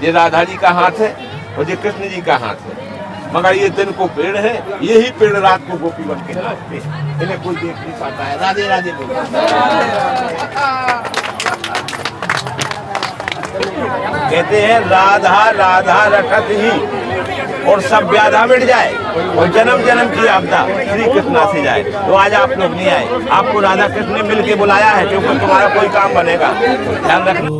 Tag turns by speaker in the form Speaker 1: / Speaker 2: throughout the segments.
Speaker 1: ये राधा जी का हाथ है और ये कृष्ण जी का हाथ है। मगर ये दिन को पेड़ है, यही पेड़ रात को गोपी बन के नाचते हैं। इन्हें कोई देख नहीं पाता है। राधे राधे बोलो। कहते हैं राधा राधा रटत ही और सब व्याधा मिट जाए और जन्म जन्म की आपदा श्री कृष्णा से जाए। तो आज आप लोग नहीं आए, आपको राधा कृष्ण ने मिल के बुलाया है, क्योंकि तुम्हारा कोई काम बनेगा। ध्यान रखना।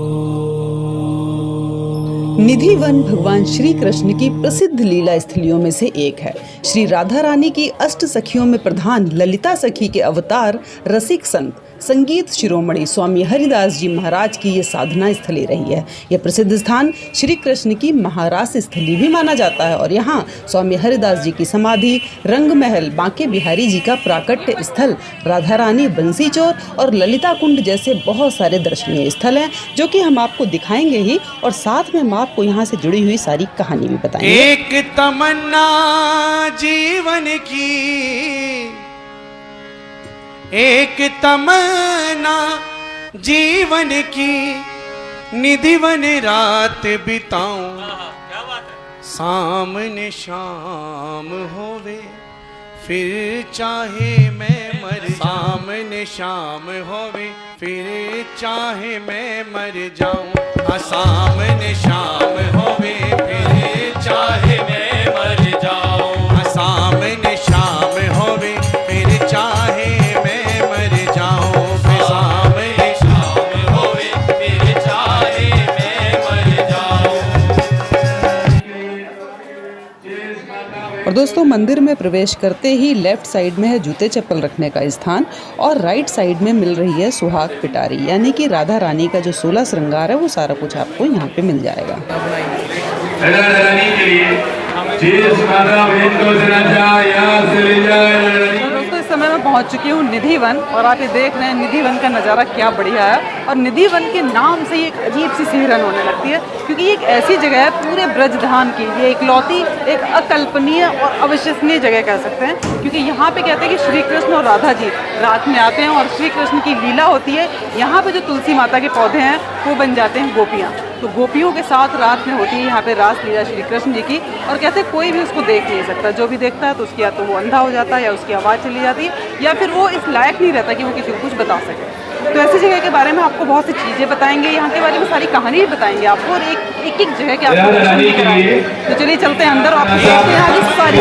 Speaker 2: निधि वन भगवान श्री कृष्ण की प्रसिद्ध लीला स्थलियों में से एक है। श्री राधा रानी की अष्ट सखियों में प्रधान ललिता सखी के अवतार रसिक संत संगीत शिरोमणि स्वामी हरिदास जी महाराज की ये साधना स्थली रही है। यह प्रसिद्ध स्थान श्री कृष्ण की महारास स्थली भी माना जाता है और यहाँ स्वामी हरिदास जी की समाधि, रंग महल, बांके बिहारी जी का प्राकट्य स्थल, राधा रानी, बंसी चोर और ललिता कुंड जैसे बहुत सारे दर्शनीय स्थल हैं, जो कि हम आपको दिखाएंगे ही और साथ में हम आपको यहाँ से जुड़ी हुई सारी कहानी भी बताएंगे।
Speaker 3: एक तमन्ना जीवन की, एक तमन्ना जीवन की, निधि वन रात बिताऊं, सामने शाम होवे फिर चाहे मैं मर, सामने शाम होवे फिर चाहे मैं मर जाऊं, सामने शाम होवे फिर चाहे मैं मर जाऊं, सामने शाम होवे फिर चाहे
Speaker 2: और दोस्तों, मंदिर में प्रवेश करते ही लेफ्ट साइड में है जूते चप्पल रखने का स्थान और राइट साइड में मिल रही है सुहाग पिटारी, यानी कि राधा रानी का जो 16 श्रृंगार है वो सारा कुछ आपको यहाँ पे मिल जाएगा।
Speaker 4: दोस्तों, इस समय मैं पहुँच चुकी हूँ निधि वन और आप ये देख रहे हैं निधि वन का नज़ारा क्या बढ़िया है। और निधि वन के नाम से ही एक अजीब सी सिहरन होने लगती है, क्योंकि ये एक ऐसी जगह है पूरे ब्रजधाम की, ये इकलौती एक अकल्पनीय और अविश्वसनीय जगह कह सकते हैं। क्योंकि यहाँ पे कहते हैं कि श्री कृष्ण और राधा जी रात में आते हैं और श्री कृष्ण की लीला होती है। यहाँ पे जो तुलसी माता के पौधे हैं वो बन जाते हैं गोपियाँ, तो गोपियों के साथ रात में होती है यहाँ पे रास लीला श्री कृष्ण जी की। और कहते कोई भी उसको देख नहीं सकता, जो भी देखता है तो उसकी या तो वो अंधा हो जाता है या उसकी आवाज़ चली जाती है या फिर वो इस लायक नहीं रहता कि वो किसी को कुछ बता सके। तो ऐसी जगह के बारे में आपको बहुत सी चीज़ें बताएंगे, यहाँ के बारे में सारी कहानी भी बताएंगे आपको और एक एक जगह के आपको दर्शन भी कराएंगे। तो चलिए चलते हैं अंदर और आपको देखते हैं यहाँ की सारी।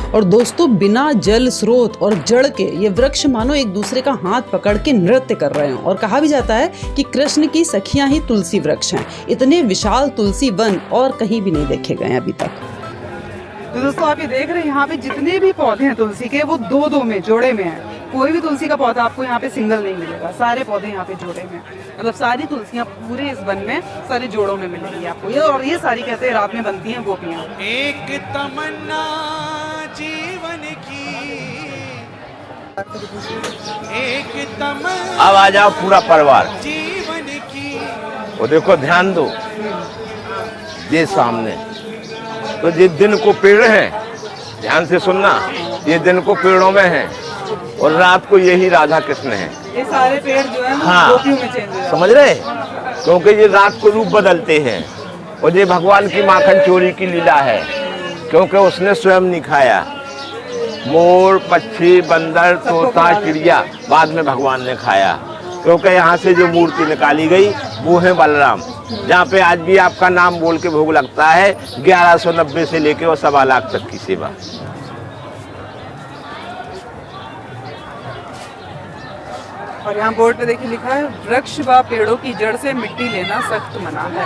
Speaker 2: और दोस्तों, बिना जल स्रोत और जड़ के ये वृक्ष मानो एक दूसरे का हाथ पकड़ के नृत्य कर रहे हैं। और कहा भी जाता है कि कृष्ण की सखियां ही तुलसी वृक्ष हैं। इतने विशाल तुलसी वन और कहीं भी नहीं देखे गए अभी तक।
Speaker 4: तो दोस्तों, आप ये देख रहे हैं यहाँ पे जितने भी पौधे हैं तुलसी के वो दो दो में जोड़े में हैं। कोई भी तुलसी का पौधा आपको यहाँ पे सिंगल नहीं मिलेगा, सारे पौधे यहाँ पे जोड़े में, मतलब सारी तुलसियाँ पूरे इस वन में सारे जोड़ों में मिलेंगी आपको। ये और ये सारी कहते हैं रात में बनती हैं गोपियाँ।
Speaker 3: एक तमन्ना जीवन की, एक तमन्ना।
Speaker 1: अब आ जाओ पूरा परिवार
Speaker 3: जीवन की।
Speaker 1: वो देखो, ध्यान दो, ये सामने तो ये दिन को पेड़ है, ध्यान से सुनना, ये दिन को पेड़ों में है और रात को यही राधा कृष्ण है।
Speaker 4: ये सारे पेड़ जो है
Speaker 1: हाँ,
Speaker 4: गोपियों में चेंज हो जाते हैं।
Speaker 1: समझ रहे, क्योंकि ये रात को रूप बदलते हैं और ये भगवान की माखन चोरी की लीला है, क्योंकि उसने स्वयं नहीं खाया। मोर, पक्षी, बंदर, तोता, चिड़िया बाद में भगवान ने खाया, क्योंकि यहाँ से जो मूर्ति निकाली गई वो है बलराम, जहाँ पे आज भी आपका नाम बोल के भोग लगता है। 1190 से लेके और 1.25 लाख तक की सेवा।
Speaker 4: और यहाँ बोर्ड पे देखिए लिखा है, वृक्ष व पेड़ों की जड़ से मिट्टी लेना सख्त मना है।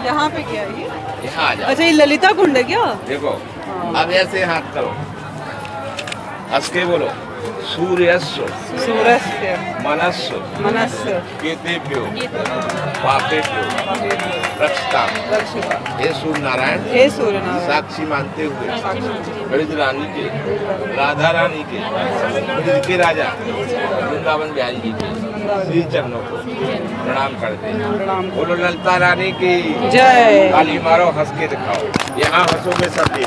Speaker 4: यहाँ पे क्या है ये?
Speaker 1: यहाँ आ जाओ।
Speaker 4: अच्छा ये ललिता कुंड है क्या?
Speaker 1: देखो अब ऐसे हाथ करो, हंस के बोलो, सूर्यस्व
Speaker 4: सूरस्य
Speaker 1: मनस्व
Speaker 4: मनस्य
Speaker 1: केतेभ्यो पापेभ्यो रक्षता।
Speaker 4: रक्षिता।
Speaker 1: हे सूर्य नारायण,
Speaker 4: हे सूर्य नारायण,
Speaker 1: साक्षी मानते हुए ब्रज रानी के, राधा रानी के, ब्रज के राजा वृंदावन बिहारी जी के श्री चरणों को प्रणाम करते हैं। बोलो ललिता रानी की
Speaker 4: जय।
Speaker 1: ताली मारो, हंस के दिखाओ, यहाँ हंसोगे सब देख।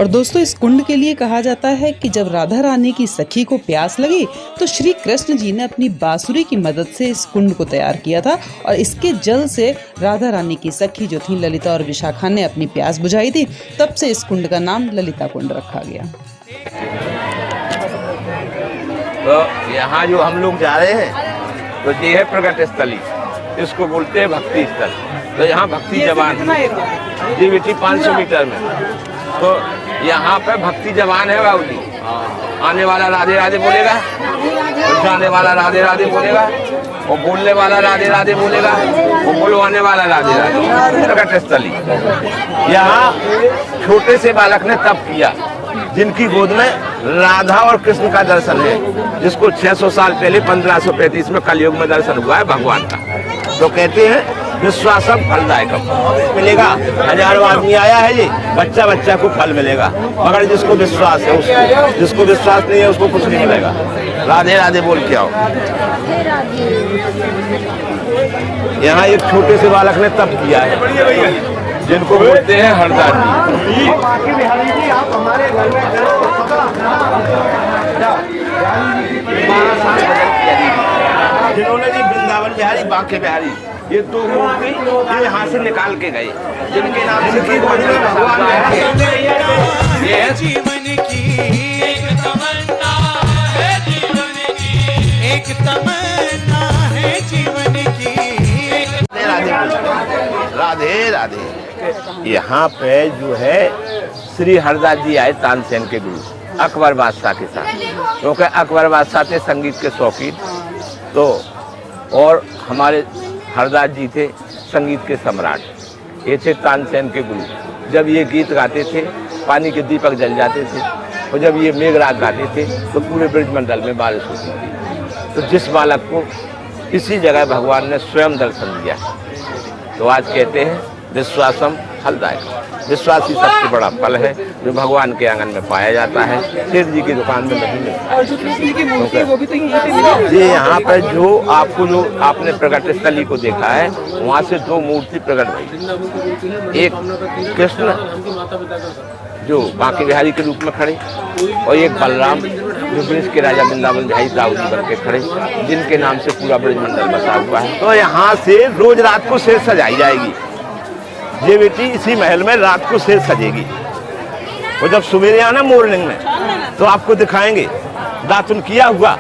Speaker 2: और दोस्तों इस कुंड के लिए कहा जाता है कि जब राधा रानी की सखी को प्यास लगी तो श्री कृष्ण जी ने अपनी बांसुरी की मदद से इस कुंड को तैयार किया था और इसके जल से राधा रानी की सखी जो थी ललिता और विशाखा ने अपनी प्यास बुझाई थी। तब से इस कुंड का नाम ललिता कुंड रखा गया।
Speaker 1: तो यहाँ जो हम लोग जा रहे हैं तो ये है प्रगट स्थली, इसको बोलते हैं भक्ति स्थल। तो यहाँ भक्ति जवान है जी बेटी 500 मीटर में। तो यहाँ पे भक्ति जवान है बाबू जी। आने वाला राधे राधे बोलेगा, जाने वाला राधे राधे बोलेगा, और बोलने वाला राधे राधे बोलेगा, और बुलवाने वाला राधे राधे। प्रगट स्थली यहाँ छोटे से बालक ने तप किया जिनकी गोद में राधा और कृष्ण का दर्शन है, जिसको 600 साल पहले 1535 में कलयुग में दर्शन हुआ है भगवान का। तो कहते हैं विश्वासम फलदायकम मिलेगा। हजारों आदमी आया है जी, बच्चा बच्चा को फल मिलेगा, मगर जिसको विश्वास है उसको, जिसको विश्वास नहीं है उसको कुछ नहीं मिलेगा। राधे राधे बोल के आओ। यहाँ एक छोटे से बालक ने तप किया है जिनको बोलते हैं हरदास जी। जिन्होंने जी वृंदावन बिहारी बांके बिहारी ये दो मूर्ति यहाँ से निकाल के गए, जिनके नाम से भगवान
Speaker 3: ये है जीवन की एक तमन्ना है, जीवन की एक तमन्ना है, जीवन की।
Speaker 1: राधे राधे राधे। यहाँ पे जो है श्री हरदास जी आए तानसेन के गुरु अकबर बादशाह के साथ, क्योंकि अकबर बादशाह थे संगीत के शौकीन, तो और हमारे हरदास जी थे संगीत के सम्राट। ये थे तानसेन के गुरु। जब ये गीत गाते थे पानी के दीपक जल जाते थे, और जब ये मेघराग गाते थे तो पूरे ब्रजमंडल में बारिश होती थी। तो जिस बालक को इसी जगह भगवान ने स्वयं दर्शन दिया, तो आज कहते हैं विश्वासम फलदायक। विश्वास ही सबसे बड़ा फल है जो भगवान के आंगन में पाया जाता है, सेठ जी की दुकान में नहीं मिलता। ये यहाँ पर जो आपने प्रगट स्थली को देखा है, वहाँ से दो मूर्ति प्रकट हुई। एक कृष्ण जो बांके बिहारी के रूप में खड़े, और एक बलराम जो ब्रज के राजा वृंदावन बिहारी दाऊद जी बन के खड़े, जिनके नाम से पूरा ब्रजमंडल बसा हुआ है। तो यहाँ से रोज रात को शेर सजाई जाएगी। ये बेटी इसी महल में रात को शेर सजेगी, और जब सवेरे आना मॉर्निंग में तो आपको दिखाएंगे दातुन किया हुआ,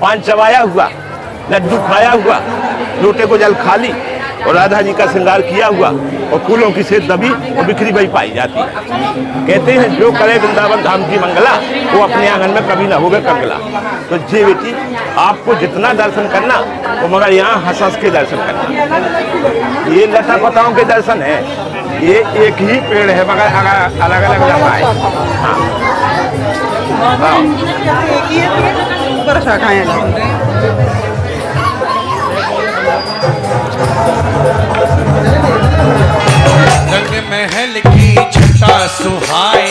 Speaker 1: पान चबाया हुआ, लड्डू खाया हुआ, लोटे को जल खाली, और राधा जी का श्रृंगार किया हुआ, और फूलों की सेध दबी और बिखरी हुई पाई जाती है। कहते हैं जो करे वृंदावन धाम की मंगला, वो अपने आंगन में कभी ना होगा कंगला। तो जी बेटी आपको जितना दर्शन करना वो मगर यहाँ हंस हंस के दर्शन करना। ये लता पताओं के दर्शन है, ये एक ही पेड़ है मगर अलग अलग लता है।
Speaker 3: रंग महल की छटा सुहाए,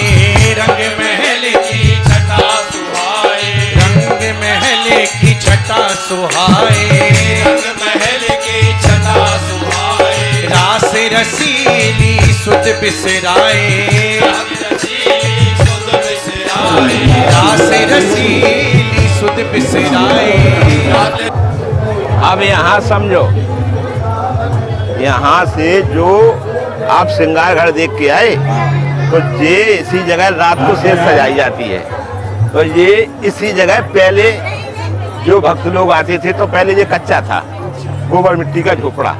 Speaker 3: रंग महल की छटा सुहाए, रंग महल की छटा सुहाए, रंग महल की छटा सुहाए। रास रसीली सुध बिसराए, रास रसीली सुध बिसराए।
Speaker 1: अब यहाँ समझो, यहाँ से जो आप श्रृंगार घर देख के आए, तो ये इसी जगह रात को शेर सजाई जाती है। तो ये इसी जगह पहले जो भक्त लोग आते थे, तो पहले ये कच्चा था, गोबर मिट्टी का झोपड़ा।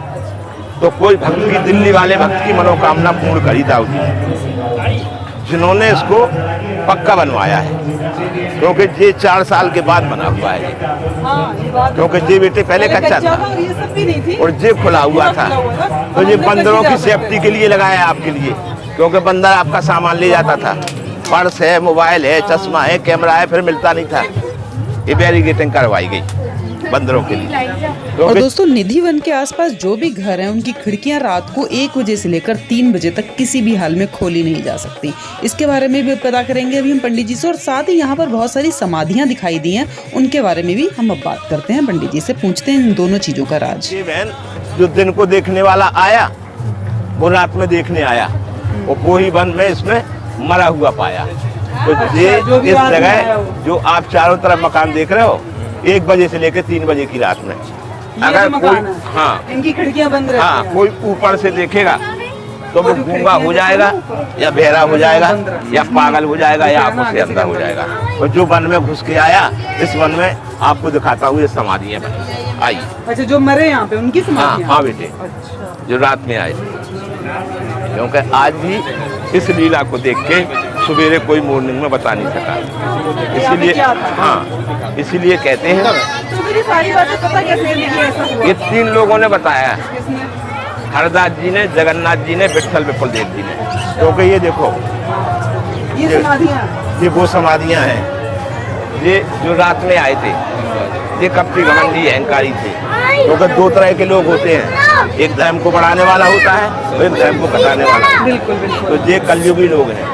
Speaker 1: तो कोई भक्त की, दिल्ली वाले भक्त की मनोकामना पूर्ण करी दाऊद जी। जिन्होंने इसको पक्का बनवाया है, क्योंकि ये 4 साल के बाद बना हुआ है
Speaker 4: हाँ, ये बात
Speaker 1: क्योंकि ये बेटे पहले कच्चा था
Speaker 4: और ये सब भी नहीं थी
Speaker 1: और ये खुला हुआ था। तो ये
Speaker 4: हमने
Speaker 1: बंदरों की
Speaker 4: कच्ची
Speaker 1: सेफ्टी के लिए लगाया है आपके लिए, क्योंकि बंदर आपका सामान ले जाता था, पर्स है, मोबाइल है, चश्मा है, कैमरा है, फिर मिलता नहीं था। ये बैरिकेडिंग करवाई गई बंदरों के लिए।
Speaker 2: और
Speaker 1: क्योंकि
Speaker 2: दोस्तों निधि वन के आसपास जो भी घर हैं उनकी खिड़कियां रात को 1 बजे से लेकर 3 बजे तक किसी भी हाल में खोली नहीं जा सकती। इसके बारे में भी पता करेंगे अभी हम पंडित जी से, और साथ ही यहाँ पर बहुत सारी समाधियां दिखाई दी हैं, उनके बारे में भी हम अब बात करते हैं। पंडित जी से पूछते हैं इन दोनों चीजों का राज।
Speaker 1: ये बहन जो दिन को देखने वाला आया वो रात में देखने आया, वो कोई वन में इसमें मरा हुआ पाया। तो ये इस जगह जो आप चारों तरफ मकान देख रहे हो 1 बजे से लेकर 3 बजे की रात में अगर कोई
Speaker 4: इनकी खिड़कियां बंद रहती
Speaker 1: हाँ
Speaker 4: हैं।
Speaker 1: कोई ऊपर से देखेगा तो वो गूंगा हो जाएगा या बहरा हो जाएगा या पागल हो जाएगा या आंखों से अंधा हो जाएगा। और जो वन में घुस के आया, इस वन में आपको दिखाता हूँ ये समाधियाँ बनी। आइए।
Speaker 4: अच्छा, जो मरे यहाँ पे उनकी समाधियां?
Speaker 1: हाँ बेटे, जो रात में आए, क्योंकि आज भी इस लीला को देख के सवेरे कोई मॉर्निंग में बता नहीं सका, इसीलिए हाँ इसीलिए कहते हैं।
Speaker 4: तो मेरी सारी बातें पता कैसे लगी, ऐसा हुआ?
Speaker 1: ये 3 लोगों ने बताया,
Speaker 4: किसने?
Speaker 1: हरदास जी ने, जगन्नाथ जी ने, विट्ठल विपुल देव जी ने। क्योंकि ये देखो
Speaker 4: ये समाधियां
Speaker 1: ये वो समाधियां हैं, ये जो रात में आए थे, ये कपटी घमंडी अहंकारी थे। क्योंकि 2 तरह के लोग होते हैं, एक धर्म को बढ़ाने वाला होता है और एक धर्म को घटाने वाला।
Speaker 4: बिल्कुल बिल्कुल।
Speaker 1: तो ये कलयुगी लोग हैं,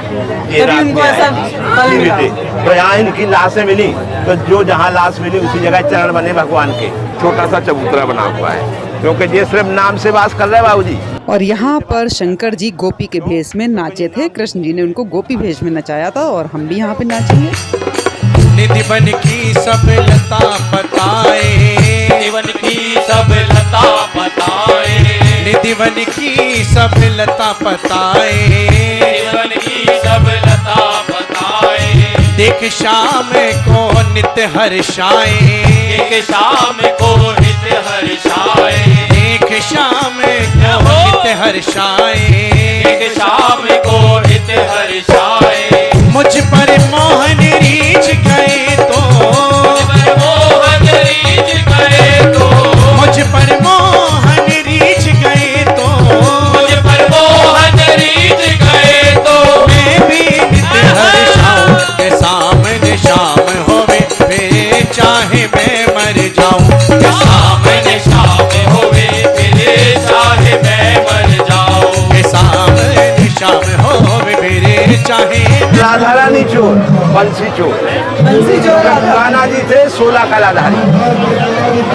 Speaker 1: ये
Speaker 4: तभी
Speaker 1: रात
Speaker 4: उनको
Speaker 1: में
Speaker 4: ऐसा
Speaker 1: आए।
Speaker 4: बल मिला।
Speaker 1: तो यहाँ इनकी लाशें मिली, तो जो जहाँ लाश मिली उसी जगह चरण बने भगवान के, छोटा सा चबूतरा बना हुआ है, क्योंकि ये सिर्फ नाम से वास कर रहे हैं बाबूजी।
Speaker 2: और यहाँ पर शंकर जी गोपी के भेष में नाचे थे, कृष्ण जी ने उनको गोपी भेष में नचाया था, और हम भी यहाँ पे नाचेंगे।
Speaker 3: निधि बन की सब लता बताए, निधि बन की सब लता बताए, निधि बन की सब लता बताए, निधि बन की सब लता बताए। देख शाम को नित्य हर्षाए, देख शाम को नित्य हर्षाए, देख शाम को नित्य हर्षाए, देख शाम को नित्य हर्षाए। मुझ पर मोहन रीझ गए तो, मुझ पर मोहन रीझ गए तो, मुझ पर मोहन रीझ गए तो, मुझ पर मोहन रीझ गए तो, मैं भी नित्य हर्षाऊं के सामने शाम होवे, फिर चाहे मैं मर जाऊं, के सामने शाम होवे, फिर चाहे मैं मर जाऊं, के सामने शाम होवे, फिर चाहे।
Speaker 1: राधा रानी चोर, बंसी चोर।
Speaker 4: बंसी चोर राधा।
Speaker 1: कान्हा जी थे 16 कलाधारी,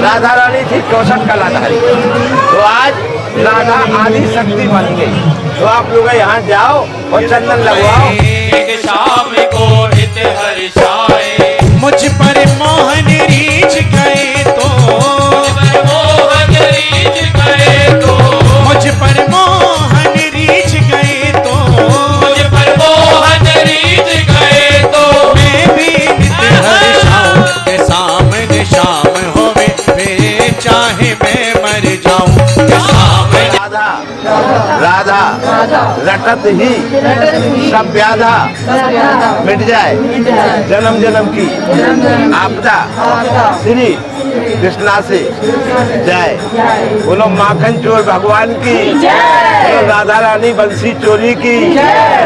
Speaker 1: राधा रानी थी 64 कलाधारी। तो आज राधा आदि शक्ति बन गई। तो आप लोग यहाँ जाओ और चंदन लगवाओ।
Speaker 3: एक शाम को हित हर्षाए, मुझ पर मोहन रीझ गए तो, मुझ पर मोहन रीझ गए तो, मुझ पर मोहन रीझ गए तो, मुझ पर मोहन रीझ गए तो, मैं भी नित्य हर्षाऊं के सामने शाम होवे, फिर चाहे मैं मर जाऊं, के सामने।
Speaker 1: राधा रटत ही सब व्याधा मिट जाए, जन्म जन्म की आपदा श्री कृष्णा से जाए। बोलो माखन चोर भगवान की, बोलो राधा रानी बंसी चोरी की।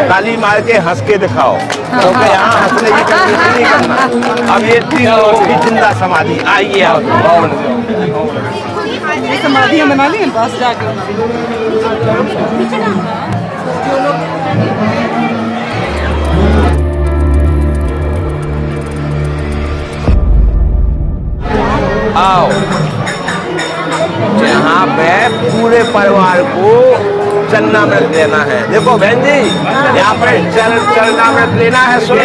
Speaker 1: ताली मार के हंस के दिखाओ, क्योंकि यहाँ हंसने की कोशिश नहीं करना। अब ये 3 लोगों की जिंदा समाधि। आइए आओ,
Speaker 4: ये समाधियां बना ली पास जाके।
Speaker 1: आओ, यहाँ पे पूरे परिवार को चरणामृत लेना है। देखो बहन जी, यहाँ पे चरणामृत लेना है, सुन लो,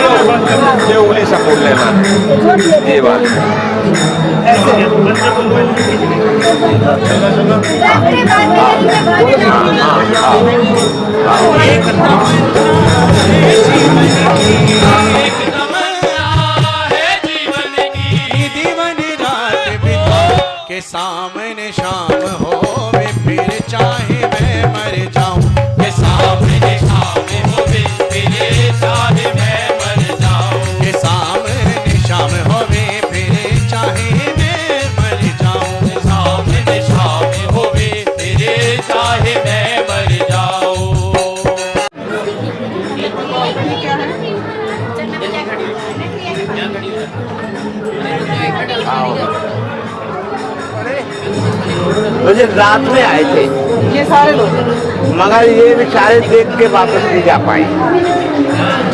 Speaker 1: ये उंगली सपोर्ट लेना है, ये बात।
Speaker 3: के सामने शाम होवे, फिर चाहे मैं मर जाऊं, के सामने शाम होवे, फिर
Speaker 1: रात में आए थे,
Speaker 4: ये सारे लोग
Speaker 1: मगर ये बेचारे देख के वापस नहीं जा पाए।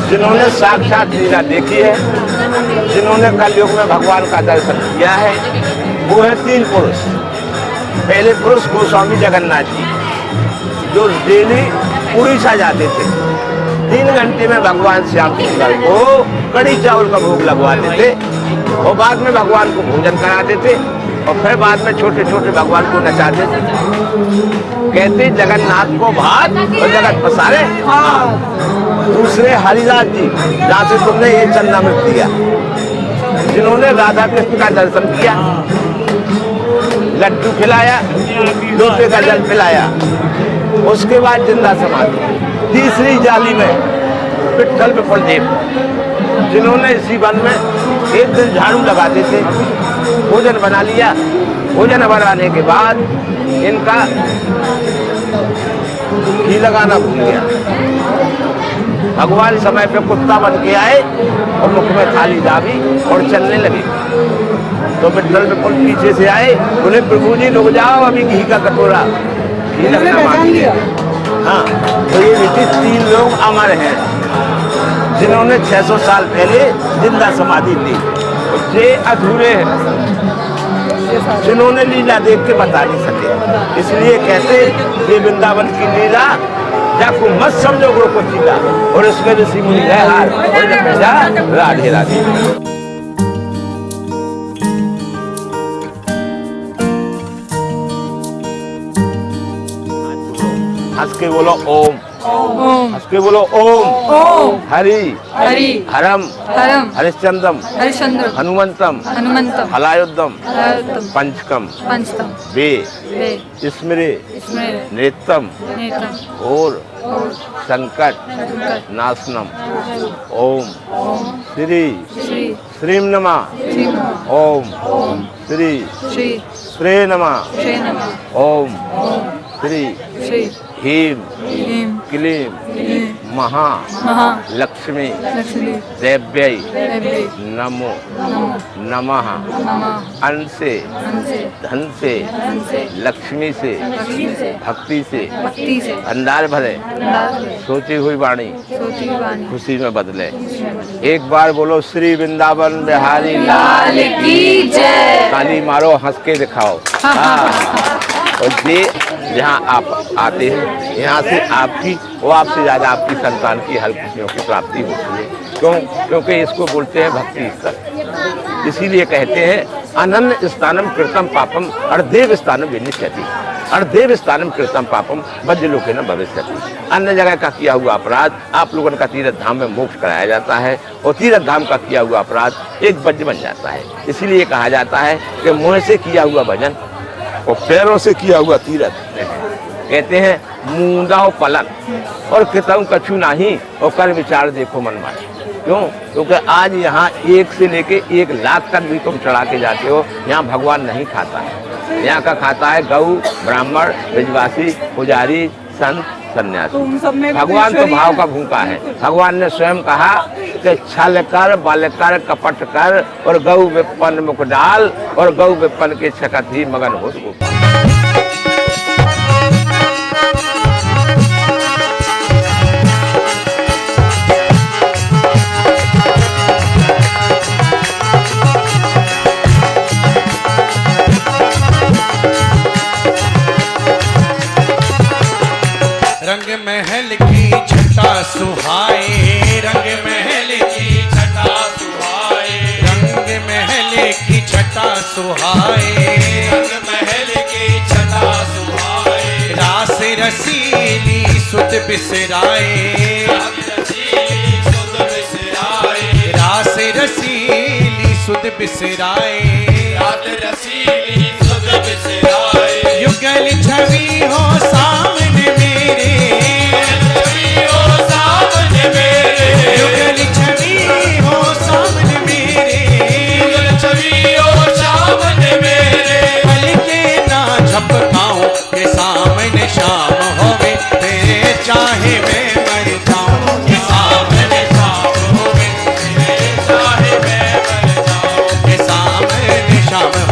Speaker 1: जिन्होंने साक्षात लीला देखी है, जिन्होंने कलयुग में भगवान का दर्शन किया है, वो है 3 पुरुष। पहले पुरुष गोस्वामी जगन्नाथ जी, जो डेली उड़ीसा जाते थे, 3 घंटे में भगवान श्याम सुंदर को कड़ी चावल का भोग लगवाते थे और बाद में भगवान को भोजन कराते थे और फिर बाद में छोटे छोटे भगवान को नचाते थे। कहते जगन्नाथ को भात और जगत पसारे। दूसरे हरिदास जी, जहाँ से तुमने ये चन्नामृत दिया, जिन्होंने राधा कृष्ण का दर्शन किया, लड्डू खिलाया, लोटे का जल पिलाया, उसके बाद जिंदा समाधि। तीसरी जाली में विट्ठल विपुल देव, जिन्होंने इसी वन में एक दिन झाड़ू लगाते थे, भोजन बना लिया, भोजन बनाने के बाद इनका घी लगाना भूल गया। भगवान समय पे कुत्ता बन के आए और मुख में थाली दाबी और चलने लगे। तो विट्ठल विपुल पीछे से आए, बोले प्रभु जी रुक जाओ, अभी घी का कटोरा, घी लगना बाकी है। हाँ, तो ये रीति 3 लोग अमर हैं, जिन्होंने 600 साल पहले जिंदा समाधि दी। ये अधूरे हैं, जिन्होंने लीला देख के बता नहीं सके। इसलिए कहते ये वृंदावन की लीला जाको मत समझो गुरु को चीला, और इसमें ऋषि मुनि है हार और जब जा राधे राधे। हंस के बोलो ओम, हंस के बोलो ओम। हरि
Speaker 5: हरि
Speaker 1: हरम
Speaker 5: हरम
Speaker 1: हरिश्चंद्रम
Speaker 5: हरिश्चंद्र
Speaker 1: हनुमंतम
Speaker 5: हनुमंतम
Speaker 1: हलायुद्धम
Speaker 5: हलायुद्धम
Speaker 1: पंचकम
Speaker 5: पंचतम
Speaker 1: वे
Speaker 5: वे
Speaker 1: स्मृ
Speaker 5: स्मृति
Speaker 1: नेतम
Speaker 5: नेतम
Speaker 1: और संकट नाशनम। ओम श्री
Speaker 5: श्री
Speaker 1: श्रीम नमः।
Speaker 5: श्री
Speaker 1: ओम श्री
Speaker 5: श्री
Speaker 1: श्रे नमः।
Speaker 5: श्री नमः
Speaker 1: ओम श्री
Speaker 5: श्री
Speaker 1: हीम
Speaker 5: ह्रीं
Speaker 1: क्लीम
Speaker 5: क्लीं
Speaker 1: महा
Speaker 5: महा
Speaker 1: लक्ष्मी
Speaker 5: लक्ष्मी
Speaker 1: देव्यै
Speaker 5: देवी
Speaker 1: नमो
Speaker 5: नमो
Speaker 1: नमः।
Speaker 5: नमः
Speaker 1: अन्न से
Speaker 5: अंसे
Speaker 1: धन से
Speaker 5: अंसे
Speaker 1: लक्ष्मी से
Speaker 5: लक्ष्मी से
Speaker 1: भक्ति से
Speaker 5: भक्ति से
Speaker 1: अंधार भरे
Speaker 5: अंदाज
Speaker 1: सोची हुई वाणी
Speaker 5: सोती वाणी
Speaker 1: खुशी में बदले। एक बार बोलो श्री वृंदावन बिहारी
Speaker 5: लाल की जय।
Speaker 1: ताली मारो, हंस के दिखाओ। हाँ। और ये जहाँ आप आते हैं, यहाँ से आपकी वो आपसे ज़्यादा आपकी संतान की हर खुशियों की प्राप्ति होती है। क्यों? क्योंकि इसको बोलते हैं भक्ति स्तर। इसीलिए कहते हैं अनन्य स्थानम कृतम पापम अर्धेव स्थानम विनिश्यति। अर्धेव स्थानम कृतम पापम वज्रलोके न भविष्यति। अन्य जगह का किया हुआ अपराध आप लोगों का तीर्थ धाम में मोक्ष कराया जाता है, और तीर्थ धाम का किया हुआ अपराध एक वज्र बन जाता है। इसीलिए कहा जाता है कि मुँह से किया हुआ भजन और पैरों से किया हुआ तीर्थ, कहते हैं मूंदा पलक और कितऊ कछु नहीं और कर विचार देखो मन मारे। क्यों? क्योंकि आज यहाँ 1 से लेके 1 लाख तक भी तुम चढ़ा के जाते हो, यहाँ भगवान नहीं खाता है। यहाँ का खाता है गौ, ब्राह्मण, ब्रजवासी, पुजारी, संत, सन्यासी। भगवान तो भाव का भूखा है। भगवान ने स्वयं कहा कि छल कर, बल कर, कपट कर और गौ विपन्न मुख डाल, और गौ विपन्न के छकत ही मगन हो।
Speaker 3: रंग महल की छटा सुहाए, रंग महल की छटा सुहाए, रंग महल की छटा सुहाए, रंग महल की छटा सुहाए। रास रसीली सुध बिसराए, रास रसीली सुध बिसराए, रात रसीली सुध बिसराए। युगल छवि हो सामने मेरे, युगल छवि हो सामने मेरे, युगल छवि हो सामने मेरे। पल के ना झपकाऊं के सामने शाम होवे, तेरे चाहे मैं मर जाऊं के सामने शाम होवे, तेरे चाहे मैं मर जाऊं के सामने शाम